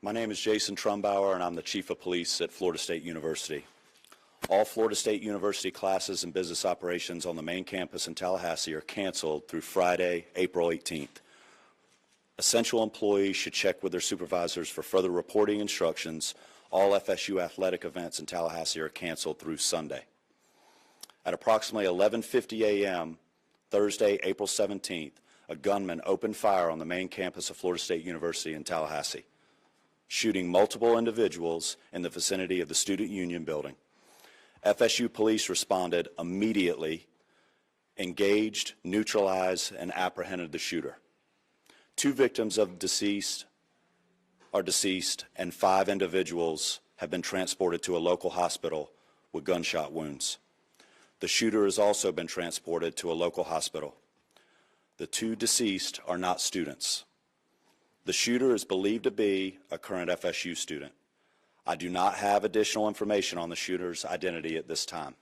My name is Jason Trumbauer, and I'm the Chief of Police at Florida State University. All Florida State University classes and business operations on the main campus in Tallahassee are canceled through Friday, April 18th. Essential employees should check with their supervisors for further reporting instructions. All FSU athletic events in Tallahassee are canceled through Sunday. At approximately 11:50 a.m. Thursday, April 17th, a gunman opened fire on the main campus of Florida State University in Tallahassee, shooting multiple individuals in the vicinity of the Student Union building. FSU police responded immediately, engaged, neutralized, and apprehended the shooter. 2 victims are deceased, and 5 individuals have been transported to a local hospital with gunshot wounds. The shooter has also been transported to a local hospital. The 2 deceased are not students. The shooter is believed to be a current FSU student. I do not have additional information on the shooter's identity at this time.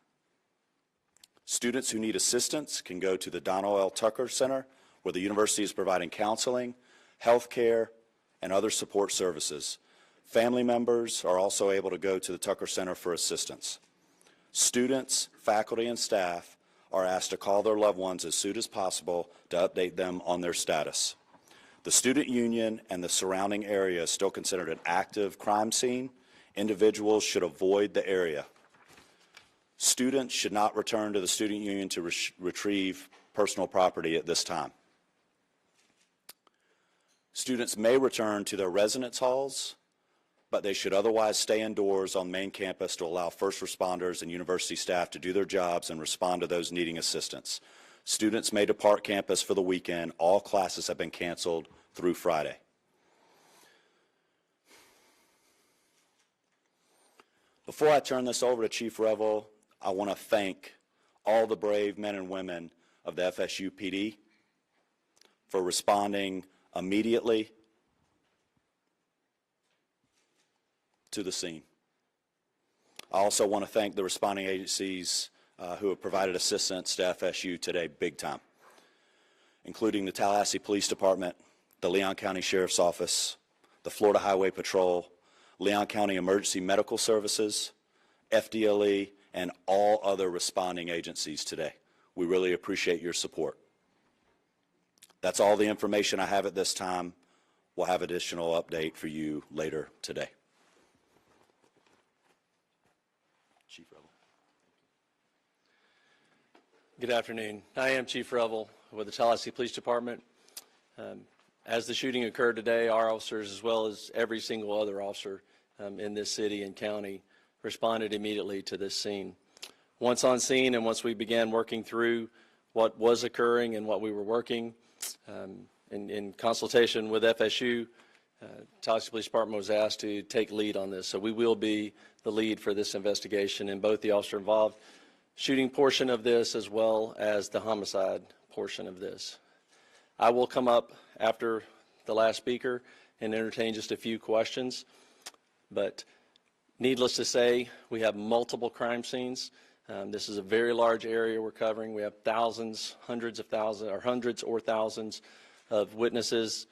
Students who need assistance can go to the Donald L. Tucker Center, where the university is providing counseling, health care, and other support services. Family members are also able to go to the Tucker Center for assistance. Students, faculty, and staff are asked to call their loved ones as soon as possible to update them on their status. The student union and the surrounding area is still considered an active crime scene. Individuals should avoid the area. Students should not return to the student union to retrieve personal property at this time. Students may return to their residence halls, but they should otherwise stay indoors on main campus to allow first responders and university staff to do their jobs and respond to those needing assistance. Students may depart campus for the weekend. All classes have been canceled through Friday. Before I turn this over to Chief Revel, I want to thank all the brave men and women of the FSU PD for responding immediately to the scene. I also want to thank the responding agencies who have provided assistance to FSU today big time, including the Tallahassee Police Department, the Leon County Sheriff's Office, the Florida Highway Patrol, Leon County Emergency Medical Services, FDLE, and all other responding agencies today. We really appreciate your support. That's all the information I have at this time. We'll have additional update for you later today. Chief Revel. Good afternoon. I am Chief Revel with the Tallahassee Police Department. As the shooting occurred today, our officers, as well as every single other officer in this city and county, responded immediately to this scene. Once on scene and once we began working through what was occurring and what we were working, in consultation with FSU, Tallahassee Police Department was asked to take lead on this. So we will be the lead for this investigation in both the officer involved shooting portion of this as well as the homicide portion of this. I will come up after the last speaker and entertain just a few questions, but needless to say, we have multiple crime scenes. This is a very large area we're covering. We have thousands, hundreds or thousands of witnesses.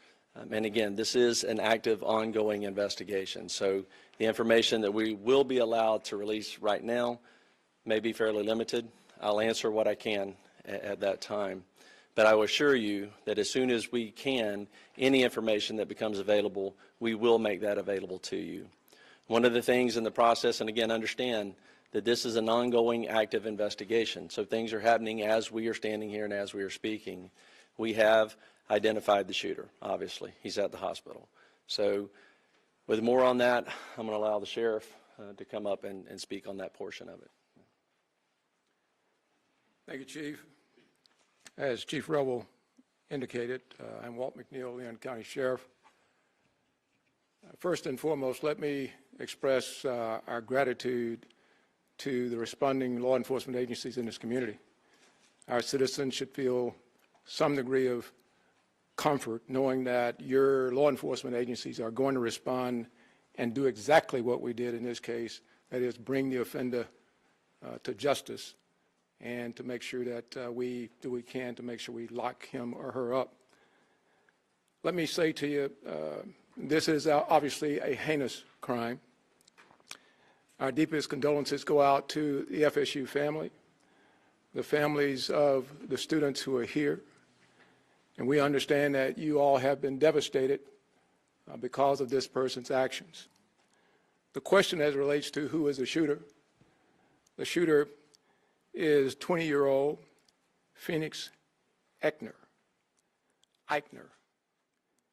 And again, this is an active, ongoing investigation. So the information that we will be allowed to release right now may be fairly limited. I'll answer what I can at that time. But I will assure you that as soon as we can, any information that becomes available, we will make that available to you. One of the things in the process, and again, understand that this is an ongoing active investigation. So things are happening as we are standing here and as we are speaking. We have identified the shooter, obviously. He's at the hospital. So with more on that, I'm going to allow the sheriff to come up and speak on that portion of it. Thank you, Chief. As Chief Revel indicated, I'm Walt McNeil, Leon County Sheriff. First and foremost, let me express our gratitude to the responding law enforcement agencies in this community. Our citizens should feel some degree of comfort knowing that your law enforcement agencies are going to respond and do exactly what we did in this case, that is bring the offender to justice and to make sure that we do what we can to make sure we lock him or her up. Let me say to you, This is obviously a heinous crime. Our deepest condolences go out to the FSU family, the families of the students who are here, and we understand that you all have been devastated because of this person's actions. The question as it relates to who is the shooter is 20-year-old Phoenix Eichner,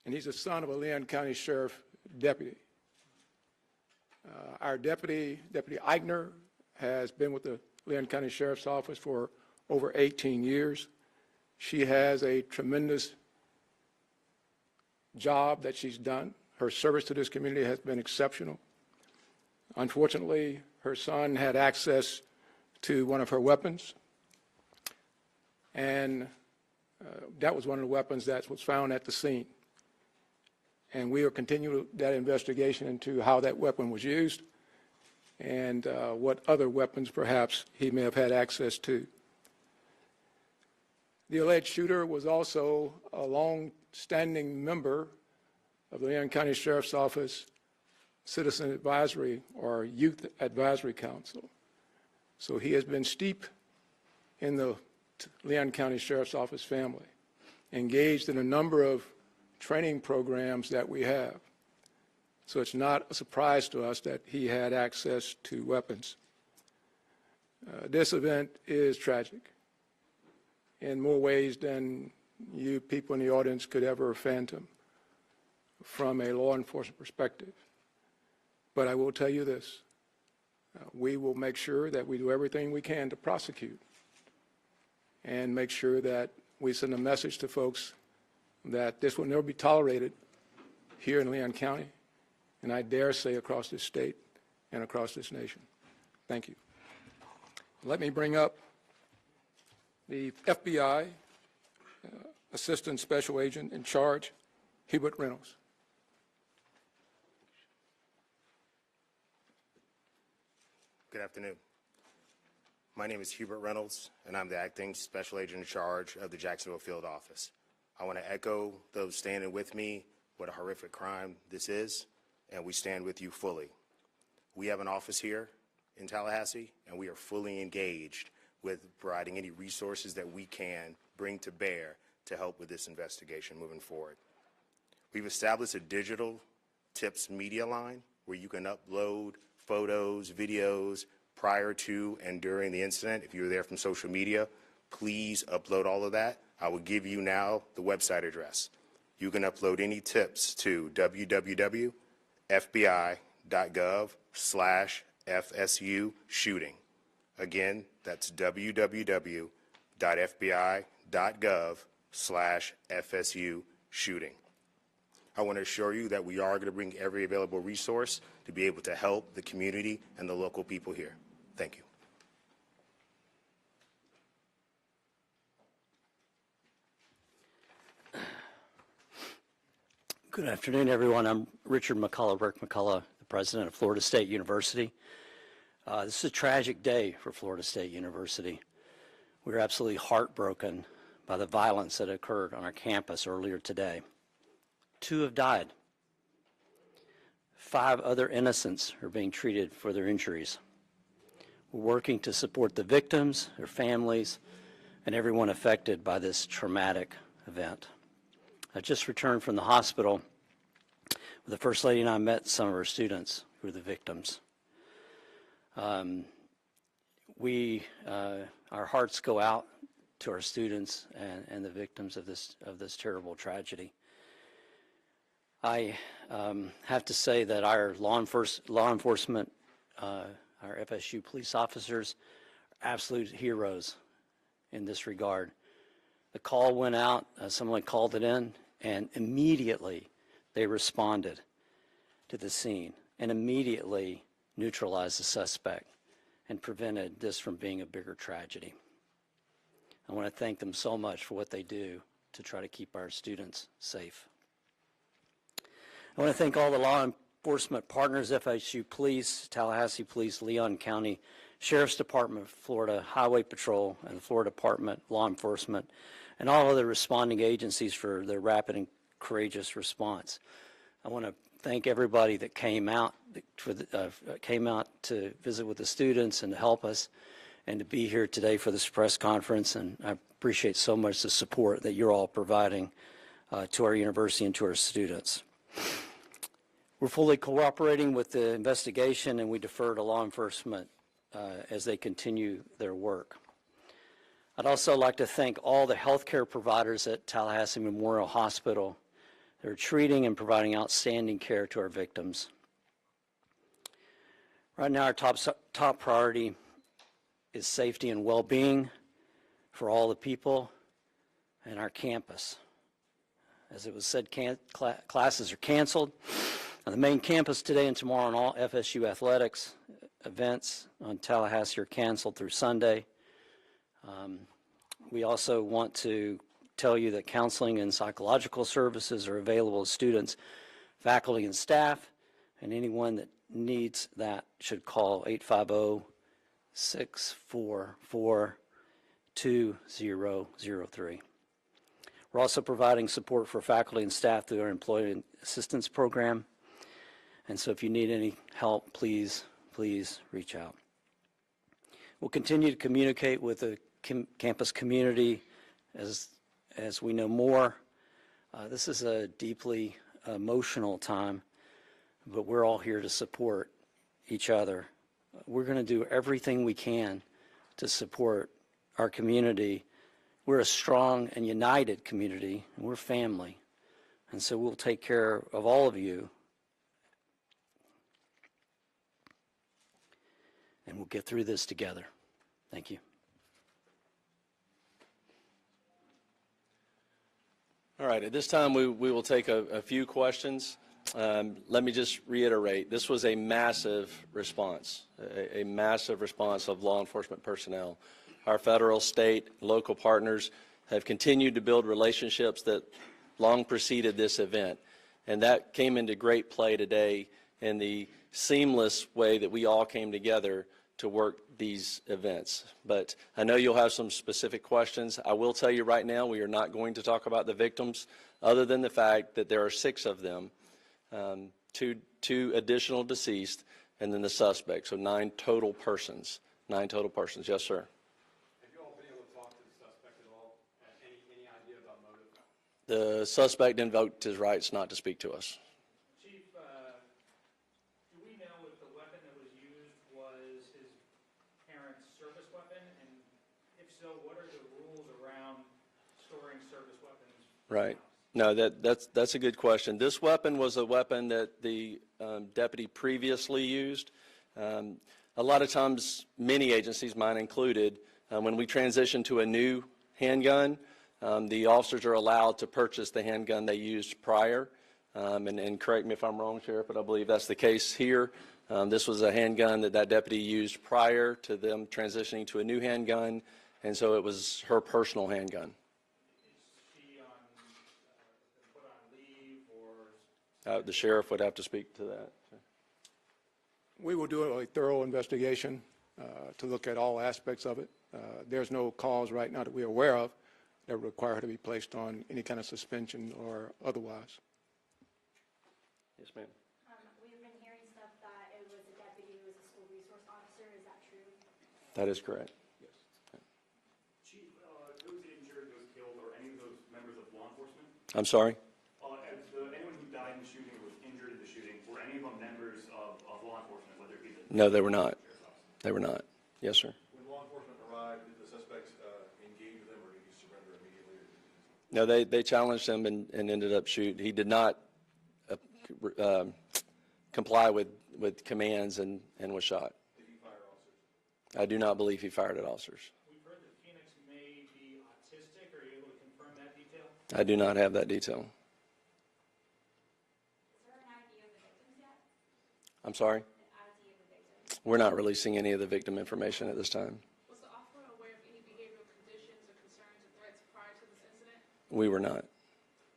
and he's the son of a Leon County Sheriff deputy. Our Deputy Eichner, has been with the Leon County Sheriff's Office for over 18 years. She has a tremendous job that she's done. Her service to this community has been exceptional. Unfortunately, her son had access to one of her weapons, and that was one of the weapons that was found at the scene. And we are continuing that investigation into how that weapon was used and what other weapons perhaps he may have had access to. The alleged shooter was also a long-standing member of the Leon County Sheriff's Office Citizen Advisory or Youth Advisory Council. So he has been steeped in the Leon County Sheriff's Office family, engaged in a number of training programs that we have. So it's not a surprise to us that he had access to weapons. This event is tragic in more ways than you people in the audience could ever fathom from a law enforcement perspective. But I will tell you this, we will make sure that we do everything we can to prosecute and make sure that we send a message to folks that this will never be tolerated here in Leon County, and I dare say across this state and across this nation. Thank you. Let me bring up the FBI Assistant Special Agent in charge, Hubert Reynolds. Good afternoon. My name is Hubert Reynolds, and I'm the Acting Special Agent in charge of the Jacksonville Field Office. I want to echo those standing with me what a horrific crime this is, and we stand with you fully. We have an office here in Tallahassee, and we are fully engaged with providing any resources that we can bring to bear to help with this investigation moving forward. We've established a digital tips media line where you can upload photos, videos prior to and during the incident. If you were there from social media, please upload all of that. I will give you now the website address. You can upload any tips to www.fbi.gov/FSU shooting. Again, that's www.fbi.gov/FSU shooting. I want to assure you that we are going to bring every available resource to be able to help the community and the local people here. Thank you. Good afternoon, everyone. I'm Richard McCullough, Rick McCullough, the president of Florida State University. This is a tragic day for Florida State University. We're absolutely heartbroken by the violence that occurred on our campus earlier today. 2 have died. 5 other innocents are being treated for their injuries. We're working to support the victims, their families, and everyone affected by this traumatic event. I just returned from the hospital where the First Lady and I met some of our students who are the victims. Our hearts go out to our students and the victims of this terrible tragedy. I have to say that our law enforcement, our FSU police officers, are absolute heroes in this regard. The call went out, someone called it in, and immediately they responded to the scene and immediately neutralized the suspect and prevented this from being a bigger tragedy. I want to thank them so much for what they do to try to keep our students safe. I want to thank all the law enforcement partners, FSU Police, Tallahassee Police, Leon County Sheriff's Department, Florida Highway Patrol, and the Florida Department of Law Enforcement, and all other responding agencies for their rapid and courageous response. I want to thank everybody that came out to visit with the students and to help us and to be here today for this press conference. And I appreciate so much the support that you're all providing to our university and to our students. We're fully cooperating with the investigation, and we defer to law enforcement as they continue their work. I'd also like to thank all the healthcare providers at Tallahassee Memorial Hospital. They're treating and providing outstanding care to our victims. Right now, our top priority is safety and well-being for all the people and our campus. As it was said, classes are canceled. On the main campus today and tomorrow, and all FSU athletics events on Tallahassee are canceled through Sunday. We also want to tell you that counseling and psychological services are available to students, faculty, and staff, and anyone that needs that should call 850-644-2003. We're also providing support for faculty and staff through our Employee Assistance Program. And so if you need any help, please reach out. We'll continue to communicate with the campus community as we know more. This is a deeply emotional time, but we're all here to support each other. We're going to do everything we can to support our community. We're a strong and united community, and we're family. And so we'll take care of all of you. And we'll get through this together. Thank you. All right, at this time we will take a few questions. Let me just reiterate, this was a massive response, a massive response of law enforcement personnel. Our federal, state, local partners have continued to build relationships that long preceded this event, and that came into great play today in the seamless way that we all came together to work these events. But I know you'll have some specific questions. I will tell you right now, we are not going to talk about the victims other than the fact that there are 6 of them, two additional deceased, and then the suspect, so 9 total persons. 9 total persons. Yes, sir. Have you all been able to talk to the suspect at all? Any idea about motive? The suspect invoked his rights not to speak to us. Chief, do we know if the weapon that was used was his parents' service weapon? And if so, what are the rules around storing service weapons? Right. No, that's a good question. This weapon was a weapon that the deputy previously used. A lot of times, many agencies, mine included, when we transition to a new handgun, the officers are allowed to purchase the handgun they used prior. And correct me if I'm wrong, Sheriff, but I believe that's the case here. This was a handgun that deputy used prior to them transitioning to a new handgun, and so it was her personal handgun. The sheriff would have to speak to that. We will do a thorough investigation to look at all aspects of it. There's no cause right now that we're aware of that would require her to be placed on any kind of suspension or otherwise. Yes, ma'am. We've been hearing stuff that it was a deputy who was a school resource officer. Is that true? That is correct. Yes. Chief, those injured, those killed, or any of those members of law enforcement? I'm sorry? Anyone who died in the shooting or was injured in the shooting, were any of them members of law enforcement, whether it be the... No, they were not. They were not. Yes, sir. When law enforcement arrived, did the suspects engage with them, or did he surrender immediately? No, they challenged him and ended up shooting. He did not comply with commands and was shot. Did he fire officers? I do not believe he fired at officers. We've heard that Phoenix may be autistic. Are you able to confirm that detail? I do not have that detail. Is there an ID of the victims yet? I'm sorry? An ID of the victims? We're not releasing any of the victim information at this time. Was the officer aware of any behavioral conditions or concerns or threats prior to this incident? We were not.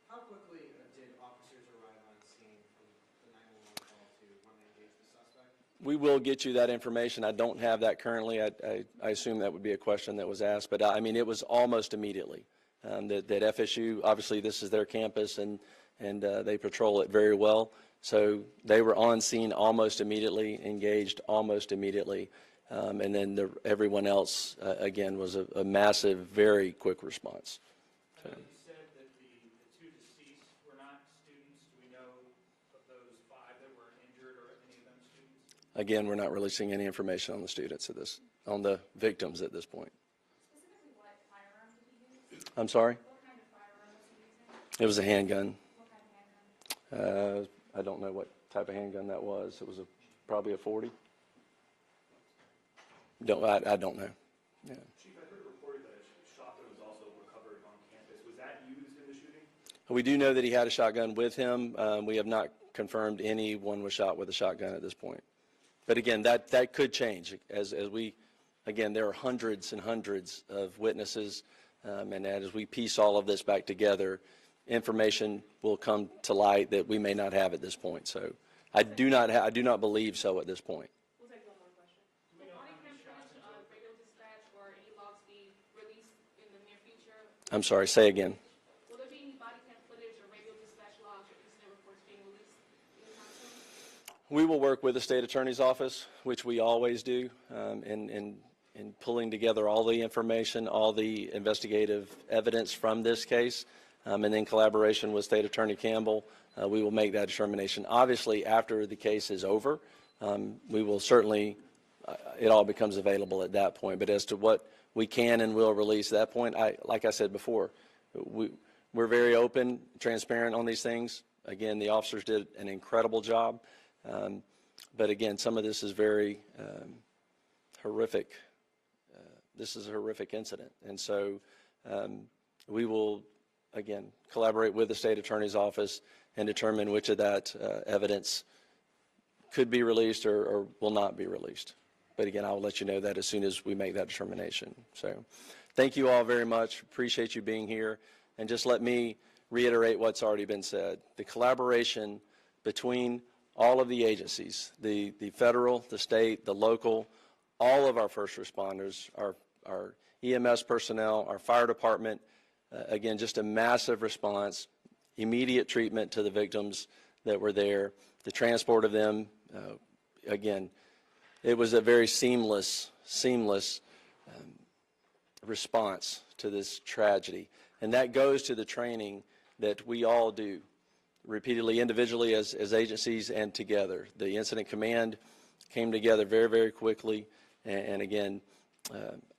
How quickly did officers arrive on scene from the 911 call to when they engaged the suspect? We will get you that information. I don't have that currently. I assume that would be a question that was asked, but I mean, it was almost immediately. That FSU, obviously this is their campus, and and they patrol it very well. So they were on scene almost immediately, engaged almost immediately, and then everyone else, again, was a massive, very quick response. You said that the two deceased were not students. Do we know of those 5 that were injured or any of them students? Again, we're not releasing any information on the students on the victims at this point. Specifically, what firearm did he use? I'm sorry? What kind of firearm was he using? It was a handgun. What kind of handgun? I don't know what type of handgun that was. It was probably a 40. I don't know. Yeah. Chief, I heard a report that a shotgun was also recovered on campus. Was that used in the shooting? We do know that he had a shotgun with him. We have not confirmed anyone was shot with a shotgun at this point. But again, that could change again, there are hundreds and hundreds of witnesses, and as we piece all of this back together, information will come to light that we may not have at this point. So I do not believe so at this point. We'll take one more question. Will body cam footage of radio dispatch or any logs be released in the near future? I'm sorry, say again. Will there be any body cam footage or radio dispatch logs or incident reports being released anytime soon? We will work with the state attorney's office, which we always do, in pulling together all the information, all the investigative evidence from this case, and in collaboration with State Attorney Campbell, we will make that determination. Obviously, after the case is over, we will certainly, it all becomes available at that point. But as to what we can and will release at that point, like I said before, we're very open, transparent on these things. Again, the officers did an incredible job. But again, some of this is very horrific. This is a horrific incident. And so we will, again, collaborate with the state attorney's office and determine which of that evidence could be released or will not be released. But again, I will let you know that as soon as we make that determination. So thank you all very much. Appreciate you being here. And just let me reiterate what's already been said. The collaboration between all of the agencies, the federal, the state, the local, all of our first responders, our EMS personnel, our fire department, again, just a massive response, immediate treatment to the victims that were there, the transport of them. Again, it was a very seamless response to this tragedy. And that goes to the training that we all do repeatedly, individually as agencies and together. The incident command came together very, very quickly. And again,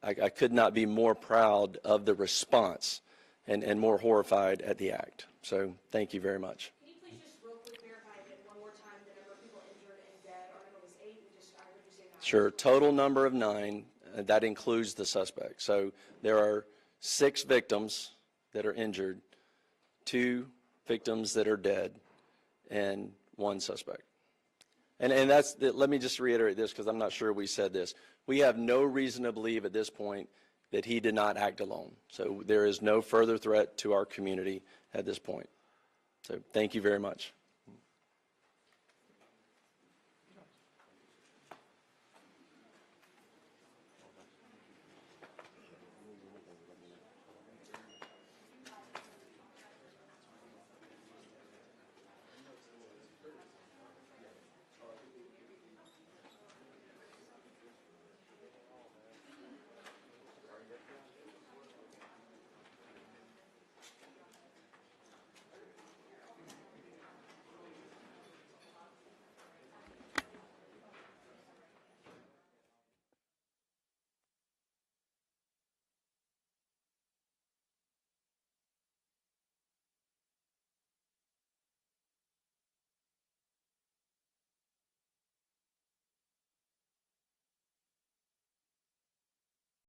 I could not be more proud of the response and more horrified at the act. So thank you very much. Can you please just real quick verify that one more time, the number of people injured and dead? Our number was 8. I heard you say 9. Sure. Total number of 9. That includes the suspect. So there are 6 victims that are injured, 2 victims that are dead, and 1 suspect. And let me just reiterate this because I'm not sure we said this. We have no reason to believe at this point that he did not act alone. So there is no further threat to our community at this point. So thank you very much.